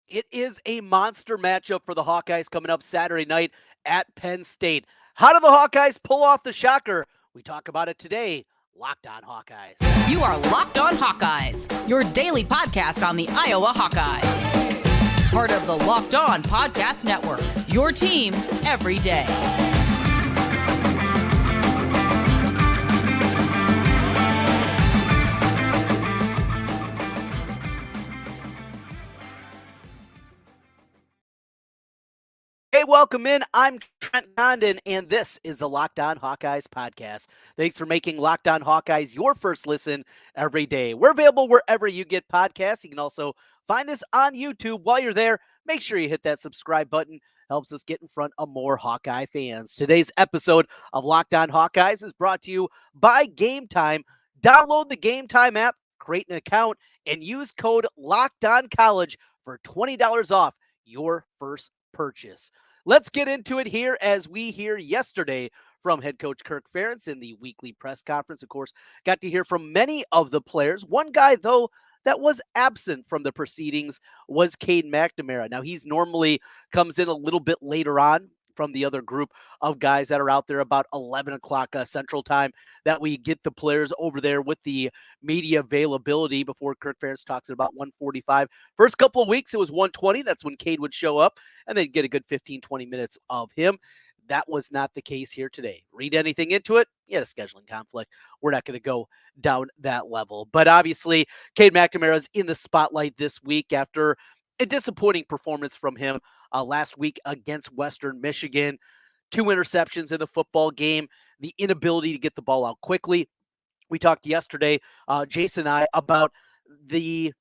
It is a monster matchup for the Hawkeyes coming up Saturday night at Penn State. How do the Hawkeyes pull off the shocker? We talk about it today. Locked on Hawkeyes. You are Locked On Hawkeyes, your daily podcast on the Iowa Hawkeyes. Part of the Locked On Podcast Network, your team every day. Hey, welcome in. I'm Trent Condon, and this is the Locked On Hawkeyes podcast. Thanks for making Locked On Hawkeyes your first listen every day. We're available wherever you get podcasts. You can also find us on YouTube. While you're there, make sure you hit that subscribe button. Helps us get in front of more Hawkeye fans. Today's episode of Locked On Hawkeyes is brought to you by Game Time. Download the Game Time app, create an account, and use code LOCKEDONCollege for $20 off your first purchase. Let's get into it here as we hear yesterday from head coach Kirk Ferentz in the weekly press conference. Of course, got to hear from many of the players. One guy, though, that was absent from the proceedings was Cade McNamara. Now, he's normally comes in a little bit later on from the other group of guys that are out there about 11 o'clock Central Time that we get the players over there with the media availability before Kirk Ferentz talks at about 1:45. First couple of weeks, it was 1:20. That's when Cade would show up, and they'd get a good 15, 20 minutes of him. That was not the case here today. Read anything into it? You had a scheduling conflict. We're not going to go down that level. But obviously, Cade McNamara is in the spotlight this week after a disappointing performance from him last week against Western Michigan. 2 interceptions in the football game, the inability to get the ball out quickly. We talked yesterday, Jase and I, about the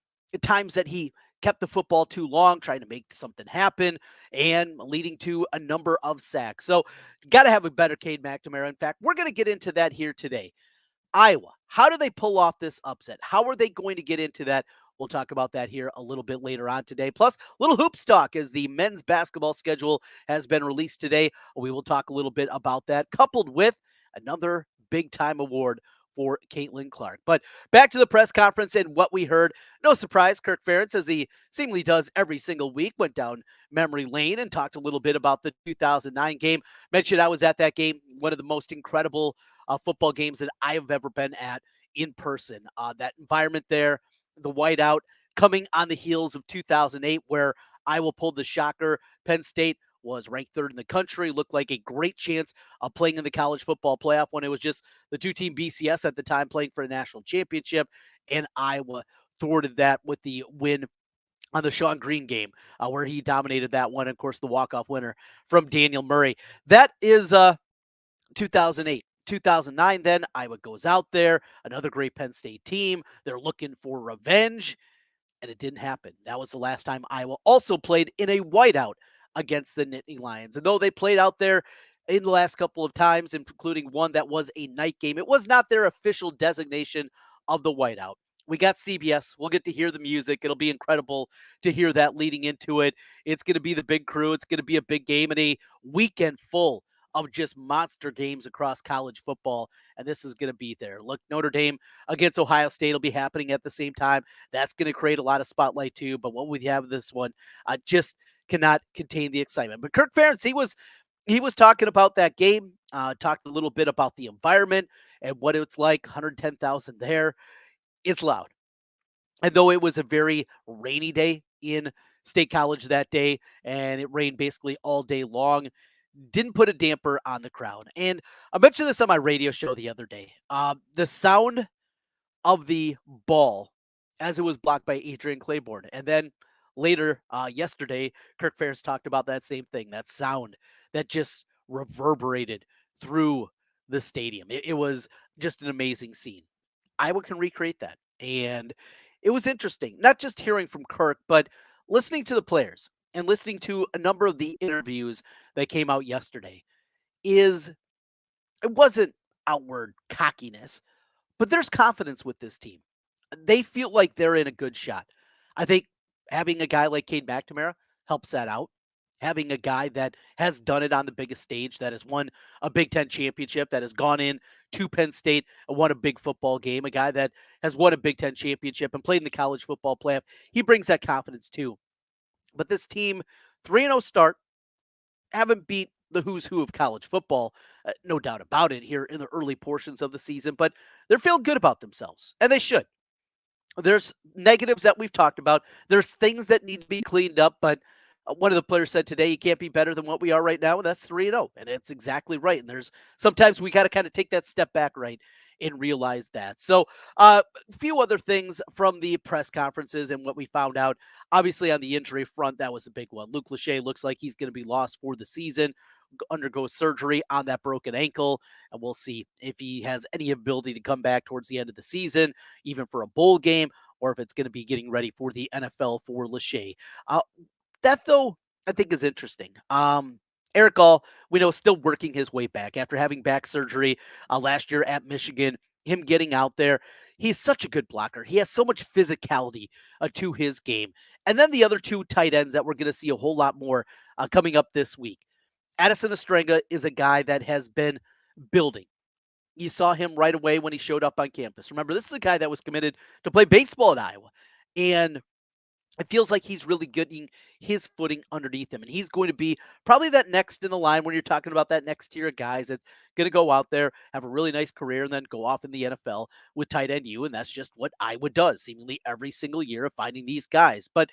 times that he kept the football too long, trying to make something happen, and leading to a number of sacks. So, got to have a better Cade McNamara. In fact, we're going to get into that here today. Iowa, how do they pull off this upset? How are they going to get into that? We'll talk about that here a little bit later on today. Plus, little hoops talk as the men's basketball schedule has been released today. We will talk a little bit about that, coupled with another big time award for Caitlin Clark. But back to the press conference and what we heard. No surprise, Kirk Ferentz, as he seemingly does every single week, went down memory lane and talked a little bit about the 2009 game. Mentioned I was at that game, one of the most incredible football games that I have ever been at in person. That environment there, the whiteout, coming on the heels of 2008, where Iowa pulled the shocker. Penn State was ranked third in the country, looked like a great chance of playing in the college football playoff when it was just the two-team BCS at the time playing for a national championship, and Iowa thwarted that with the win on the Sean Green game, where he dominated that one. Of course, the walk-off winner from Daniel Murray. That is 2008. 2009, then Iowa goes out there, another great Penn State team. They're looking for revenge, and it didn't happen. That was the last time Iowa also played in a whiteout against the Nittany Lions. And though they played out there in the last couple of times, including one that was a night game, it was not their official designation of the whiteout. We got CBS. We'll get to hear the music. It'll be incredible to hear that leading into it. It's going to be the big crew. It's going to be a big game and a weekend full of just monster games across college football, and this is going to be there. Look, Notre Dame against Ohio State will be happening at the same time. That's going to create a lot of spotlight too, but what we have this one just cannot contain the excitement. But Kirk Ferentz, he was talking about that game, talked a little bit about the environment and what it's like, 110,000 there. It's loud. And though it was a very rainy day in State College that day, and it rained basically all day long, didn't put a damper on the crowd. And I mentioned this on my radio show the other day. The sound of the ball as it was blocked by Adrian Claiborne. And then later, yesterday, Kirk Ferentz talked about that same thing, that sound that just reverberated through the stadium. It was just an amazing scene. Iowa can recreate that. And it was interesting, not just hearing from Kirk, but listening to the players and listening to a number of the interviews that came out yesterday. Is it wasn't outward cockiness, but there's confidence with this team. They feel like they're in a good shot. I think having a guy like Cade McNamara helps that out. Having a guy that has done it on the biggest stage, that has won a Big Ten championship, that has gone in to Penn State and won a big football game, a guy that has won a Big Ten championship and played in the college football playoff, he brings that confidence too. But this team, 3-0 start, haven't beat the who's who of college football, no doubt about it, here in the early portions of the season, but they're feeling good about themselves, and they should. There's negatives that we've talked about. There's things that need to be cleaned up, but one of the players said today, you can't be better than what we are right now, and that's 3-0. And it's exactly right. And there's sometimes we got to kind of take that step back, right, and realize that. So, a few other things from the press conferences and what we found out. Obviously, on the injury front, that was a big one. Luke Lachey looks like he's going to be lost for the season, undergo surgery on that broken ankle, and we'll see if he has any ability to come back towards the end of the season, even for a bowl game, or if it's going to be getting ready for the NFL for Lachey. That, though, I think is interesting. Eric Gall, we know, still working his way back after having back surgery last year at Michigan. Him getting out there, he's such a good blocker. He has so much physicality to his game. And then the other two tight ends that we're going to see a whole lot more coming up this week. Addison Ostrenga is a guy that has been building. You saw him right away when he showed up on campus. Remember, this is a guy that was committed to play baseball at Iowa. And it feels like he's really getting his footing underneath him. And he's going to be probably that next in the line when you're talking about that next tier of guys that's going to go out there, have a really nice career, and then go off in the NFL with tight end U. And that's just what Iowa does seemingly every single year of finding these guys. But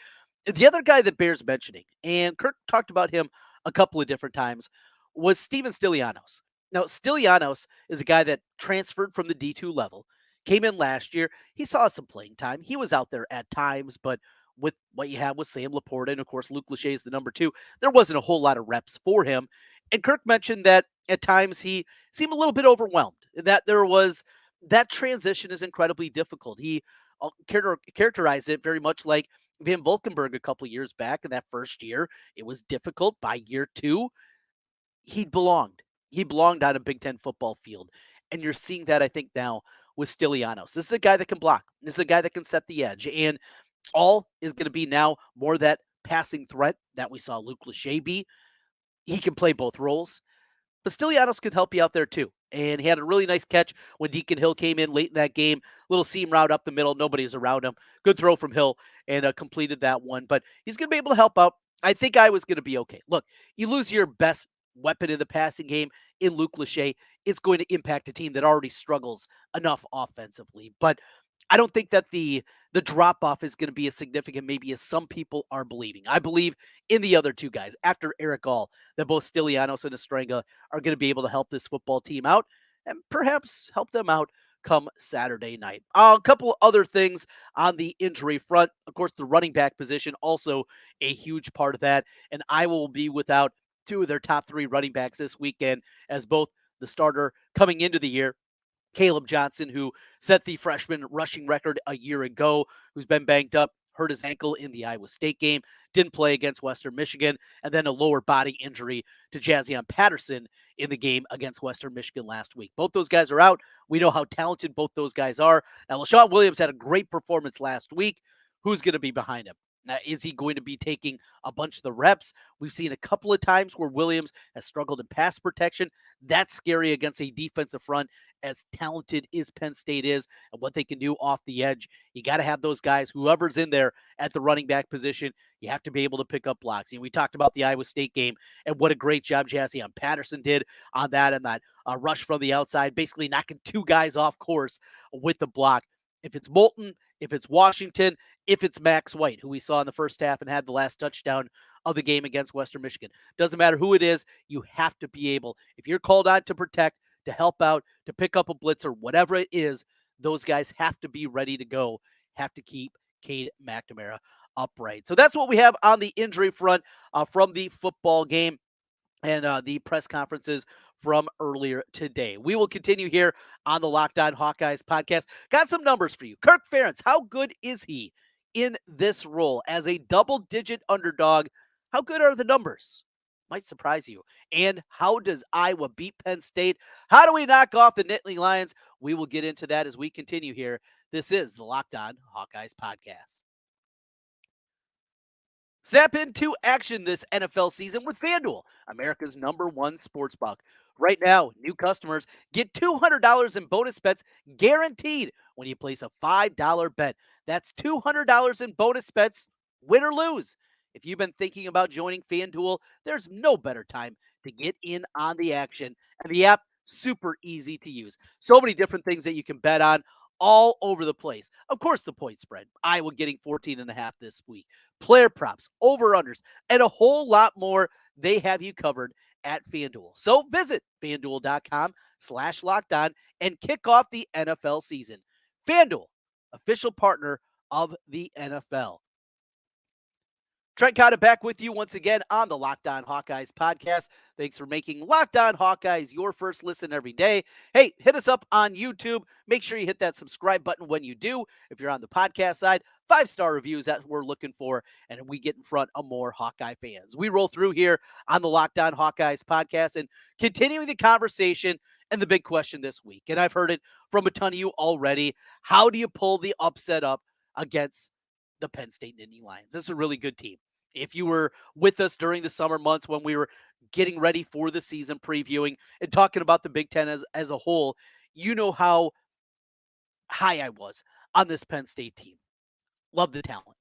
the other guy that bears mentioning, and Kirk talked about him a couple of different times, was Steven Stilianos. Now, Stilianos is a guy that transferred from the D2 level, came in last year. He saw some playing time. He was out there at times, but with what you have with Sam Laporta and, of course, Luke Lachey is the number two, there wasn't a whole lot of reps for him. And Kirk mentioned that at times he seemed a little bit overwhelmed, that there was that transition is incredibly difficult. He characterized it very much like Van Valkenburg a couple of years back. In that first year, it was difficult. By year two, he belonged. He belonged on a Big Ten football field. And you're seeing that, I think, now with Stilianos. This is a guy that can block. This is a guy that can set the edge. And all is going to be now more that passing threat that we saw Luke Lachey be. He can play both roles. But Stilianos could help you out there too. And he had a really nice catch when Deacon Hill came in late in that game. Little seam route up the middle. Nobody's around him. Good throw from Hill and completed that one. But he's going to be able to help out. I think I was going to be okay. Look, you lose your best weapon in the passing game in Luke Lachey, it's going to impact a team that already struggles enough offensively. But I don't think that the drop-off is going to be as significant maybe as some people are believing. I believe in the other two guys, after Eric Gall, that both Stilianos and Ostrenga are going to be able to help this football team out and perhaps help them out come Saturday night. A couple other things on the injury front. Of course, the running back position, also a huge part of that. And Iowa will be without two of their top three running backs this weekend, as both the starter coming into the year, Kaleb Johnson, who set the freshman rushing record a year ago, who's been banged up, hurt his ankle in the Iowa State game, didn't play against Western Michigan, and then a lower body injury to Jaziun Patterson in the game against Western Michigan last week. Both those guys are out. We know how talented both those guys are. Now, LaShawn Williams had a great performance last week. Who's going to be behind him? Now, is he going to be taking a bunch of the reps? We've seen a couple of times where Williams has struggled in pass protection. That's scary against a defensive front as talented as Penn State is and what they can do off the edge. You got to have those guys, whoever's in there at the running back position, you have to be able to pick up blocks. We talked about the Iowa State game and what a great job Jaziun Patterson did on that and that rush from the outside, basically knocking two guys off course with the block. If it's Moulton, if it's Washington, if it's Max White, who we saw in the first half and had the last touchdown of the game against Western Michigan. Doesn't matter who it is, you have to be able, if you're called on to protect, to help out, to pick up a blitzer, whatever it is, those guys have to be ready to go, have to keep Cade McNamara upright. So that's what we have on the injury front from the football game and the press conferences from earlier today. We will continue here on the Locked On Hawkeyes podcast. Got some numbers for you. Kirk Ferentz, how good is he in this role as a double-digit underdog? How good are the numbers? Might surprise you. And how does Iowa beat Penn State? How do we knock off the Nittany Lions? We will get into that as we continue here. This is the Locked On Hawkeyes podcast. Snap into action this NFL season with FanDuel, America's #1 sportsbook. Right now, new customers get $200 in bonus bets guaranteed when you place a $5 bet. That's $200 in bonus bets, win or lose. If you've been thinking about joining FanDuel, there's no better time to get in on the action. And the app, super easy to use. So many different things that you can bet on all over the place. Of course, the point spread. Iowa getting 14.5 this week. Player props, over-unders, and a whole lot more. They have you covered at FanDuel. So visit FanDuel.com/lockedon and kick off the NFL season. FanDuel, official partner of the NFL. Trent Condon back with you once again on the Locked On Hawkeyes podcast. Thanks for making Locked On Hawkeyes your first listen every day. Hey, hit us up on YouTube. Make sure you hit that subscribe button when you do. If you're on the podcast side, 5-star reviews that we're looking for, and we get in front of more Hawkeye fans. We roll through here on the Locked On Hawkeyes podcast and continuing the conversation and the big question this week. And I've heard it from a ton of you already. How do you pull the upset up against the Penn State Nittany Lions? This is a really good team. If you were with us during the summer months when we were getting ready for the season, previewing and talking about the Big Ten as a whole, you know how high I was on this Penn State team. Love the talent.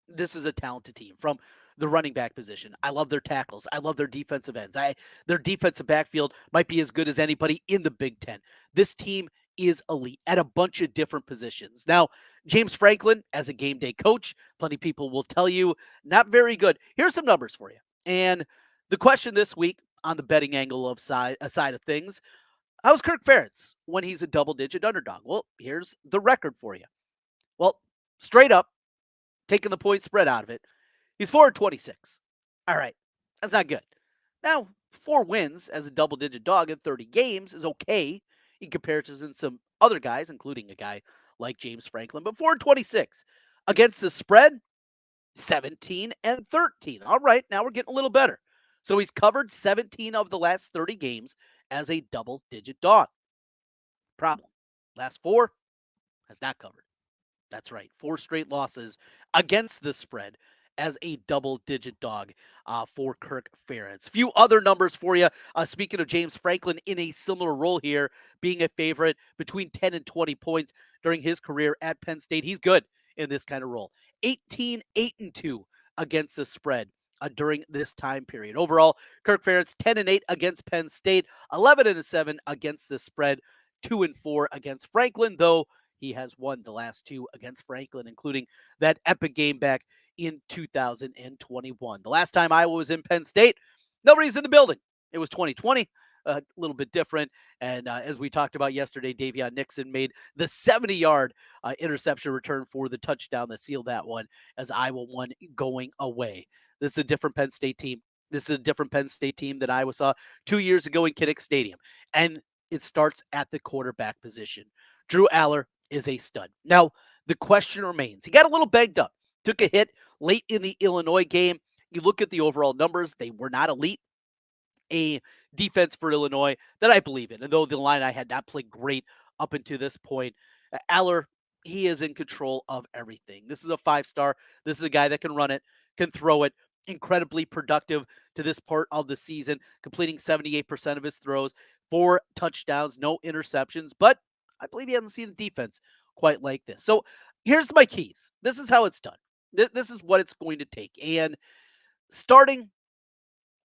This is a talented team from the running back position. I love their tackles. I love their defensive ends. Their defensive backfield might be as good as anybody in the Big Ten. This team is elite at a bunch of different positions. Now, James Franklin, as a game day coach, plenty of people will tell you, not very good. Here's some numbers for you. And the question this week on the betting angle of side of things, how's Kirk Ferentz when he's a double-digit underdog? Well, here's the record for you. Well, straight up, taking the point spread out of it, he's 4-26. All right, that's not good. Now, 4 wins as a double-digit dog in 30 games is okay in comparison to some other guys, including a guy like James Franklin. But 4-26 against the spread, 17-13. All right, now we're getting a little better. So he's covered 17 of the last 30 games as a double-digit dog. Problem, last 4 has not covered. That's right, 4 straight losses against the spread as a double-digit dog for Kirk Ferentz. Few other numbers for you. Speaking of James Franklin in a similar role here, being a favorite between 10 and 20 points during his career at Penn State. He's good in this kind of role. 18-8-2 against the spread during this time period. Overall, Kirk Ferentz 10-8 against Penn State, 11-7 against the spread, 2-4 against Franklin, though he has won the last 2 against Franklin, including that epic game back in 2021. The last time Iowa was in Penn State, nobody's in the building. It was 2020, a little bit different. And as we talked about yesterday, Davion Nixon made the 70-yard interception return for the touchdown that sealed that one as Iowa won going away. This is a different Penn State team. This is a different Penn State team than Iowa saw 2 years ago in Kinnick Stadium. And it starts at the quarterback position. Drew Aller is a stud. Now, the question remains. He got a little banged up, took a hit late in the Illinois game. You look at the overall numbers, they were not elite. A defense for Illinois that I believe in. And though the line I had not played great up until this point, Aller, he is in control of everything. This is a 5-star. This is a guy that can run it, can throw it, incredibly productive to this part of the season, completing 78% of his throws, 4 touchdowns, no interceptions. But I believe he hasn't seen a defense quite like this. So here's my keys. This is how it's done. This is what it's going to take. And starting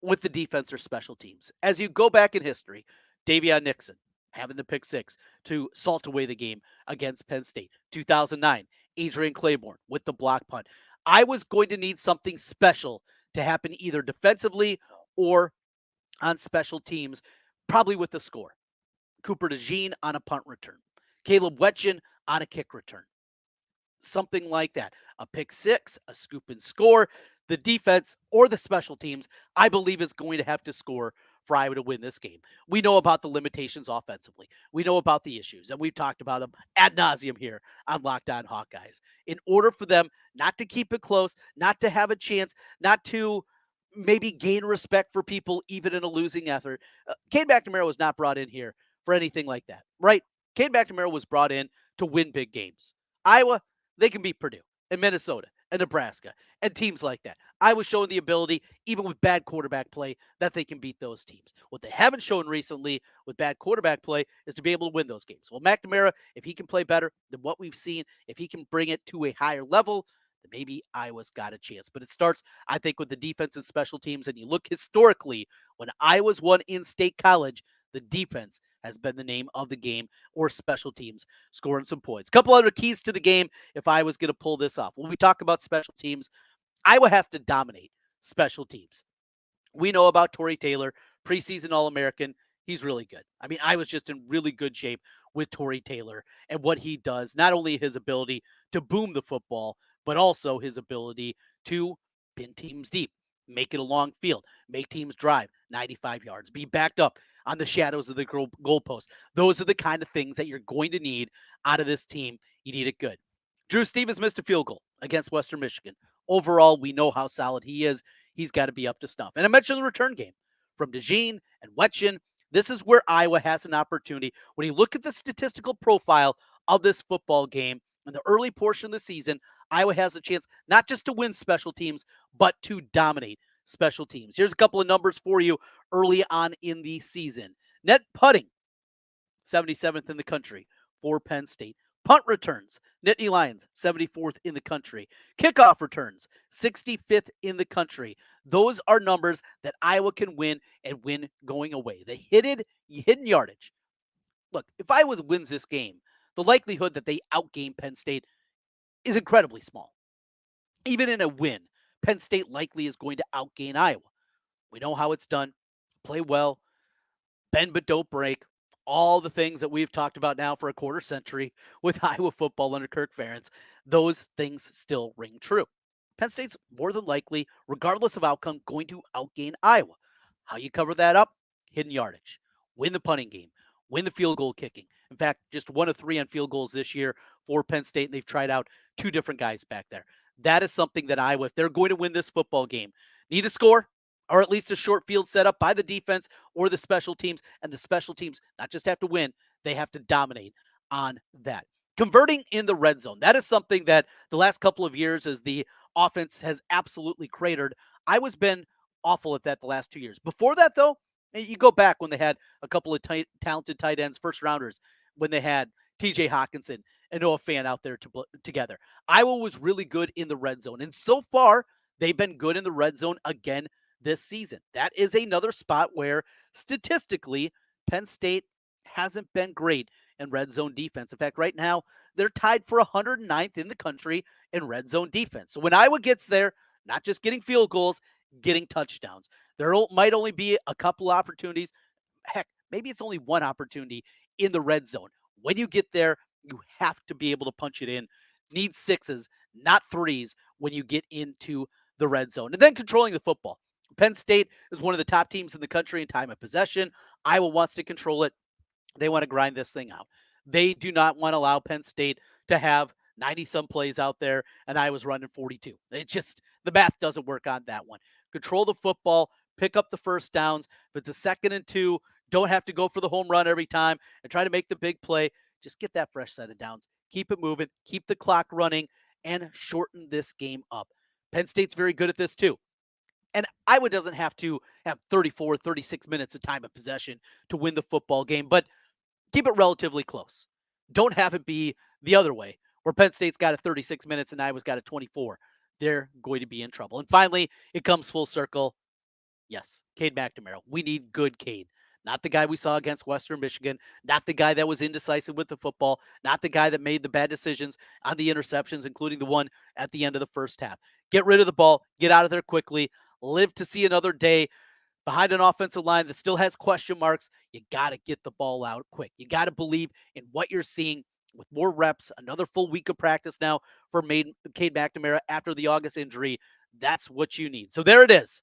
with the defense or special teams, as you go back in history, Davion Nixon having the pick 6 to salt away the game against Penn State. 2009, Adrian Claiborne with the block punt. I was going to need something special to happen either defensively or on special teams, probably with the score. Cooper DeJean on a punt return. Kaleb Wetjen on a kick return. Something like that. A pick 6, a scoop and score. The defense or the special teams, I believe, is going to have to score for Iowa to win this game. We know about the limitations offensively. We know about the issues, and we've talked about them ad nauseum here on Locked On Hawkeyes. In order for them not to keep it close, not to have a chance, not to maybe gain respect for people even in a losing effort, Cade McNamara was not brought in here for anything like that, right? Cade McNamara was brought in to win big games. Iowa, they can beat Purdue and Minnesota and Nebraska and teams like that. Iowa's showing the ability, even with bad quarterback play, that they can beat those teams. What they haven't shown recently with bad quarterback play is to be able to win those games. Well, McNamara, if he can play better than what we've seen, if he can bring it to a higher level, then maybe Iowa's got a chance. But it starts, I think, with the defense and special teams. And you look historically, when Iowa's won in state college, the defense has been the name of the game, or special teams scoring some points. A couple other keys to the game if Iowa's going to pull this off. When we talk about special teams, Iowa has to dominate special teams. We know about Torrey Taylor, preseason All-American. He's really good. I mean, I was just in really good shape with Torrey Taylor and what he does, not only his ability to boom the football, but also his ability to pin teams deep, make it a long field, make teams drive 95 yards, be backed up on the shadows of the goalpost. Those are the kind of things that you're going to need out of this team. You need it good. Drew Stevens missed a field goal against Western Michigan. Overall, we know how solid he is. He's got to be up to snuff. And I mentioned the return game from Jaziun and Wetchen. This is where Iowa has an opportunity. When you look at the statistical profile of this football game in the early portion of the season, Iowa has a chance not just to win special teams, but to dominate special teams. Here's a couple of numbers for you early on in the season. Net putting, 77th in the country for Penn State. Punt returns, Nittany Lions, 74th in the country. Kickoff returns, 65th in the country. Those are numbers that Iowa can win and win going away. The hidden yardage. Look, if Iowa wins this game, the likelihood that they outgame Penn State is incredibly small. Even in a win, Penn State likely is going to outgain Iowa. We know how it's done. Play well, bend but don't break. All the things that we've talked about now for a quarter century with Iowa football under Kirk Ferentz, those things still ring true. Penn State's more than likely, regardless of outcome, going to outgain Iowa. How you cover that up? Hidden yardage. Win the punting game. Win the field goal kicking. In fact, just 1 of 3 on field goals this year for Penn State, and they've tried out 2 different guys back there. That is something that Iowa, if they're going to win this football game, need to score, or at least a short field setup by the defense or the special teams. And the special teams not just have to win, they have to dominate on that. Converting in the red zone. That is something that the last couple of years, as the offense has absolutely cratered, Iowa's been awful at that the last 2 years. Before that, though, you go back when they had a couple of talented tight ends, first rounders, when they had TJ Hawkinson and Noah Fant out there together. Iowa was really good in the red zone. And so far, they've been good in the red zone again this season. That is another spot where statistically Penn State hasn't been great in red zone defense. In fact, right now they're tied for 109th in the country in red zone defense. So when Iowa gets there, not just getting field goals, getting touchdowns. There might only be a couple opportunities. Heck, maybe it's only one opportunity in the red zone. When you get there, you have to be able to punch it in. Need 6s, not 3s when you get into the red zone. And then controlling the football. Penn State is one of the top teams in the country in time of possession. Iowa wants to control it. They want to grind this thing out. They do not want to allow Penn State to have 90-some plays out there, and Iowa's running 42. The math doesn't work on that one. Control the football, pick up the first downs. If it's a 2nd and 2, don't have to go for the home run every time and try to make the big play. Just get that fresh set of downs. Keep it moving, keep the clock running, and shorten this game up. Penn State's very good at this too. And Iowa doesn't have to have 34, 36 minutes of time of possession to win the football game, but keep it relatively close. Don't have it be the other way, where Penn State's got a 36 minutes and Iowa's got a 24. They're going to be in trouble. And finally, it comes full circle. Yes, Cade McNamara. We need good Cade. Not the guy we saw against Western Michigan, not the guy that was indecisive with the football, not the guy that made the bad decisions on the interceptions, including the one at the end of the first half. Get rid of the ball, get out of there quickly, live to see another day behind an offensive line that still has question marks. You got to get the ball out quick. You got to believe in what you're seeing with more reps, another full week of practice now for Cade McNamara after the August injury. That's what you need. So there it is.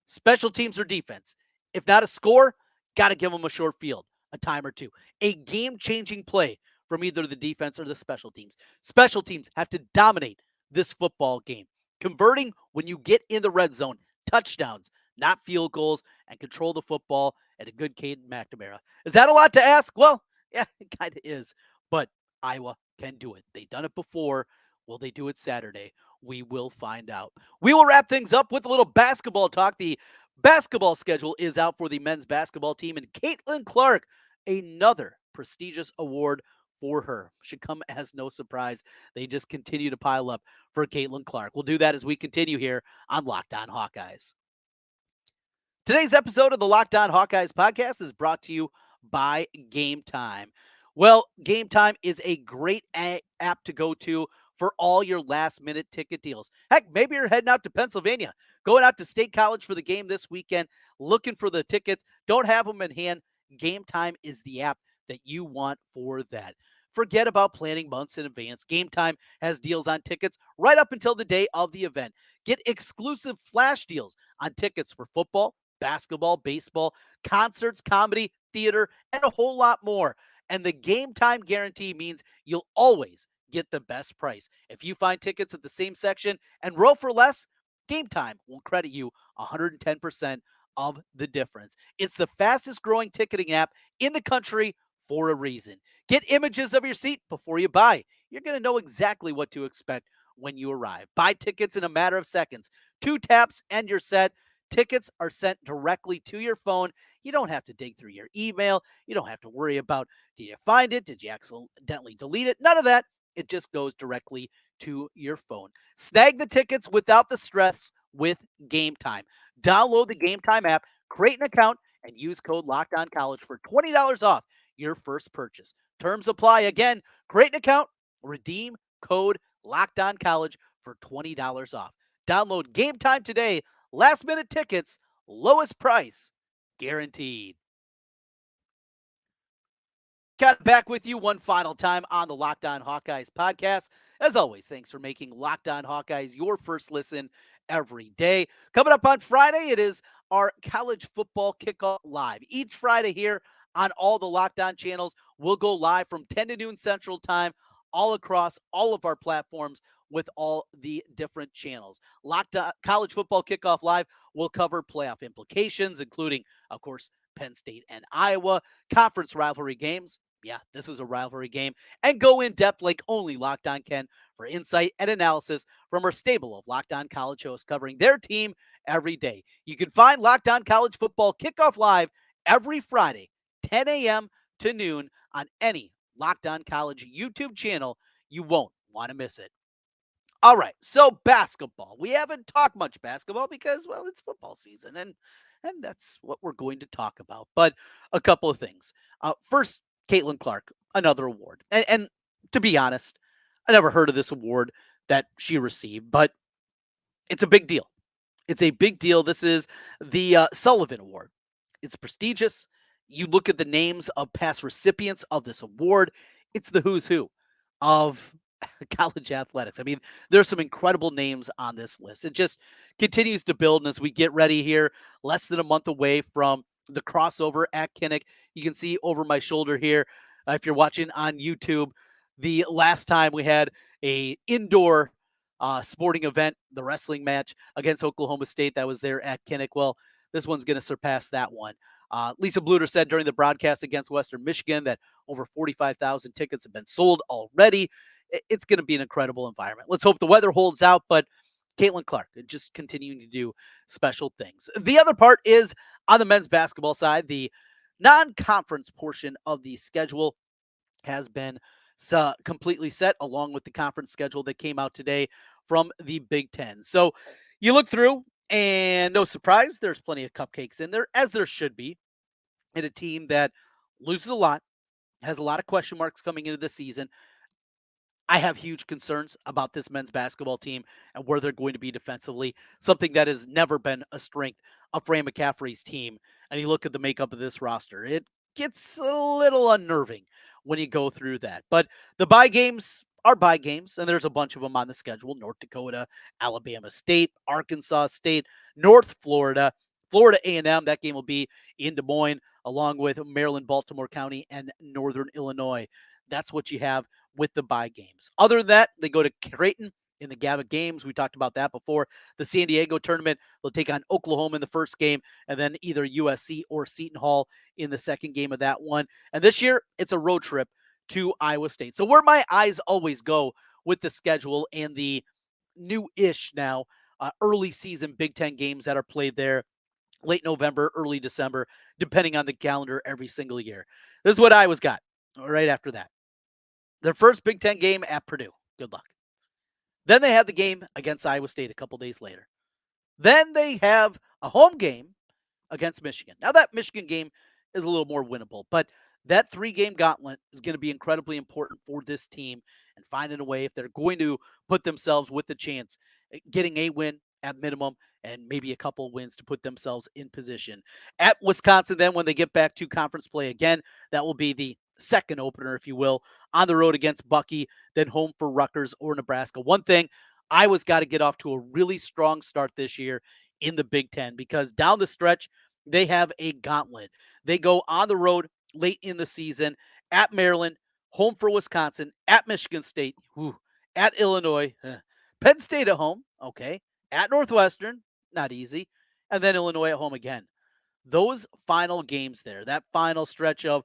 Special teams or defense. If not a score, got to give them a short field, a time or two. A game-changing play from either the defense or the special teams. Special teams have to dominate this football game. Converting when you get in the red zone, touchdowns, not field goals, and control the football, and a good Cade McNamara. Is that a lot to ask? Well, yeah, it kind of is. But Iowa can do it. They've done it before. Will they do it Saturday? We will find out. We will wrap things up with a little basketball talk. The basketball schedule is out for the men's basketball team, and Caitlin Clark, another prestigious award for her. Should come as no surprise. They just continue to pile up for Caitlin Clark. We'll do that as we continue here on Locked On Hawkeyes. Today's episode of the Locked On Hawkeyes podcast is brought to you by Game Time. Well, Game Time is a great app to go to for all your last-minute ticket deals. Heck, maybe you're heading out to Pennsylvania, going out to State College for the game this weekend, looking for the tickets, don't have them in hand. Game Time is the app that you want for that. Forget about planning months in advance. Game Time has deals on tickets right up until the day of the event. Get exclusive flash deals on tickets for football, basketball, baseball, concerts, comedy, theater, and a whole lot more. And the Game Time guarantee means you'll always get the best price. If you find tickets at the same section and row for less, Game Time will credit you 110% of the difference. It's the fastest growing ticketing app in the country for a reason. Get images of your seat before you buy. You're going to know exactly what to expect when you arrive. Buy tickets in a matter of seconds. 2 taps and you're set. Tickets are sent directly to your phone. You don't have to dig through your email. You don't have to worry about, did you find it? Did you accidentally delete it? None of that. It just goes directly to your phone. Snag the tickets without the stress with Game Time. Download the Game Time app, create an account, and use code LOCKEDONCollege for $20 off your first purchase. Terms apply. Again, create an account, redeem code LOCKEDONCollege for $20 off. Download Game Time today. Last minute tickets, lowest price, guaranteed. Got back with you one final time on the Locked On Hawkeyes podcast. As always, thanks for making Locked On Hawkeyes your first listen every day. Coming up on Friday, it is our college football kickoff live. Each Friday here on all the Locked On channels, we'll go live from 10 to noon Central Time all across all of our platforms with all the different channels. Locked On College Football Kickoff Live will cover playoff implications, including, of course, Penn State and Iowa, conference rivalry games. Yeah, this is a rivalry game. And go in depth like only Locked On can for insight and analysis from our stable of Locked On College hosts covering their team every day. You can find Locked On College Football Kickoff Live every Friday, 10 a.m. to noon on any Locked On College YouTube channel. You won't want to miss it. All right, so basketball. We haven't talked much basketball because, well, it's football season, and that's what we're going to talk about. But a couple of things. First, Caitlin Clark, another award. And to be honest, I never heard of this award that she received, but it's a big deal. It's a big deal. This is the Sullivan Award. It's prestigious. You look at the names of past recipients of this award, it's the who's who of college athletics. I mean, there's some incredible names on this list. It just continues to build. And as we get ready here, less than a month away from the crossover at Kinnick, you can see over my shoulder here, if you're watching on YouTube, the last time we had a indoor sporting event, the wrestling match against Oklahoma State that was there at Kinnick. Well, this one's going to surpass that one. Lisa Bluter said during the broadcast against Western Michigan that over 45,000 tickets have been sold already. It's going to be an incredible environment. Let's hope the weather holds out, but Caitlin Clark just continuing to do special things. The other part is on the men's basketball side, the non-conference portion of the schedule has been completely set along with the conference schedule that came out today from the Big Ten. So you look through and no surprise, there's plenty of cupcakes in there, as there should be, in a team that loses a lot, has a lot of question marks coming into the season. I have huge concerns about this men's basketball team and where they're going to be defensively, something that has never been a strength of Fran McCaffrey's team. And you look at the makeup of this roster, it gets a little unnerving when you go through that. But the bye games are bye games, and there's a bunch of them on the schedule. North Dakota, Alabama State, Arkansas State, North Florida, Florida A&M. That game will be in Des Moines, along with Maryland, Baltimore County, and Northern Illinois. That's what you have with the bye games. Other than that, they go to Creighton in the Gavitt Games. We talked about that before. The San Diego tournament, they'll take on Oklahoma in the first game, and then either USC or Seton Hall in the second game of that one. And this year, it's a road trip to Iowa State. So where my eyes always go with the schedule and the new-ish now early season Big Ten games that are played there, late November, early December, depending on the calendar every single year. This is what Iowa's got right after that. Their first Big Ten game at Purdue. Good luck. Then they have the game against Iowa State a couple days later. Then they have a home game against Michigan. Now, that Michigan game is a little more winnable, but that 3-game gauntlet is going to be incredibly important for this team and finding a way if they're going to put themselves with the chance, getting a win at minimum and maybe a couple wins to put themselves in position. At Wisconsin, then, when they get back to conference play again, that will be the second opener, if you will, on the road against Bucky, then home for Rutgers or Nebraska. One thing, Iowa's got to get off to a really strong start this year in the Big Ten because down the stretch, they have a gauntlet. They go on the road late in the season at Maryland, home for Wisconsin, at Michigan State, at Illinois, Penn State at home, okay, at Northwestern, not easy, and then Illinois at home again. Those final games there, that final stretch of,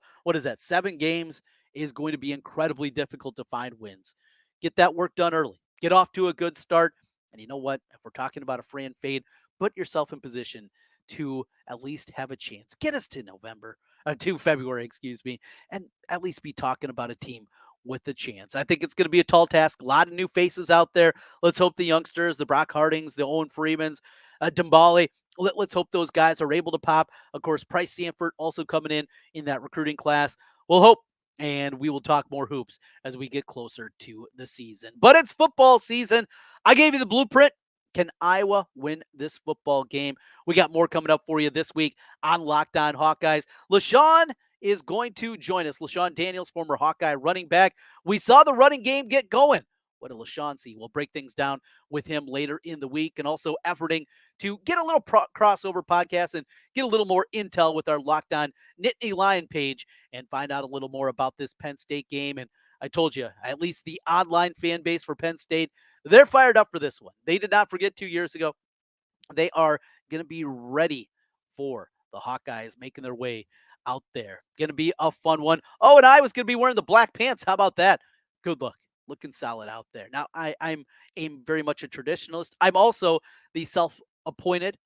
7 games is going to be incredibly difficult to find wins. Get that work done early. Get off to a good start. And you know what? If we're talking about a Fran fade, put yourself in position to at least have a chance. Get us to February, and at least be talking about a team with a chance. I think it's going to be a tall task. A lot of new faces out there. Let's hope the youngsters, the Brock Hardings, the Owen Freemans, Dembale, let's hope those guys are able to pop. Of course, Price Sanford also coming in that recruiting class. We'll hope, and we will talk more hoops as we get closer to the season. But it's football season. I gave you the blueprint. Can Iowa win this football game? We got more coming up for you this week on Locked On Hawkeyes. LaShawn is going to join us. LaShawn Daniels, former Hawkeye running back. We saw the running game get going. What did LaShawn see? We'll break things down with him later in the week, and also efforting to get a little crossover podcast and get a little more intel with our Locked On Nittany Lion page and find out a little more about this Penn State game. And I told you, at least the online fan base for Penn State, they're fired up for this one. They did not forget 2 years ago. They are going to be ready for the Hawkeyes making their way out there. Going to be a fun one. Oh, and I was going to be wearing the black pants. How about that? Good look. Looking solid out there. Now, I'm very much a traditionalist. I'm also the self-appointed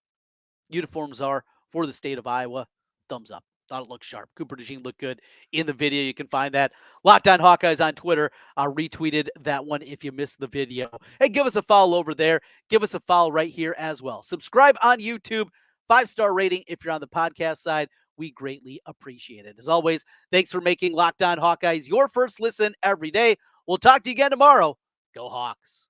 uniforms are for the state of Iowa. Thumbs up. Thought it looked sharp. Cooper DeJean looked good in the video. You can find that. Locked On Hawkeyes on Twitter. I retweeted that one if you missed the video. Hey, give us a follow over there. Give us a follow right here as well. Subscribe on YouTube. 5-star rating if you're on the podcast side. We greatly appreciate it. As always, thanks for making Locked On Hawkeyes your first listen every day. We'll talk to you again tomorrow. Go Hawks.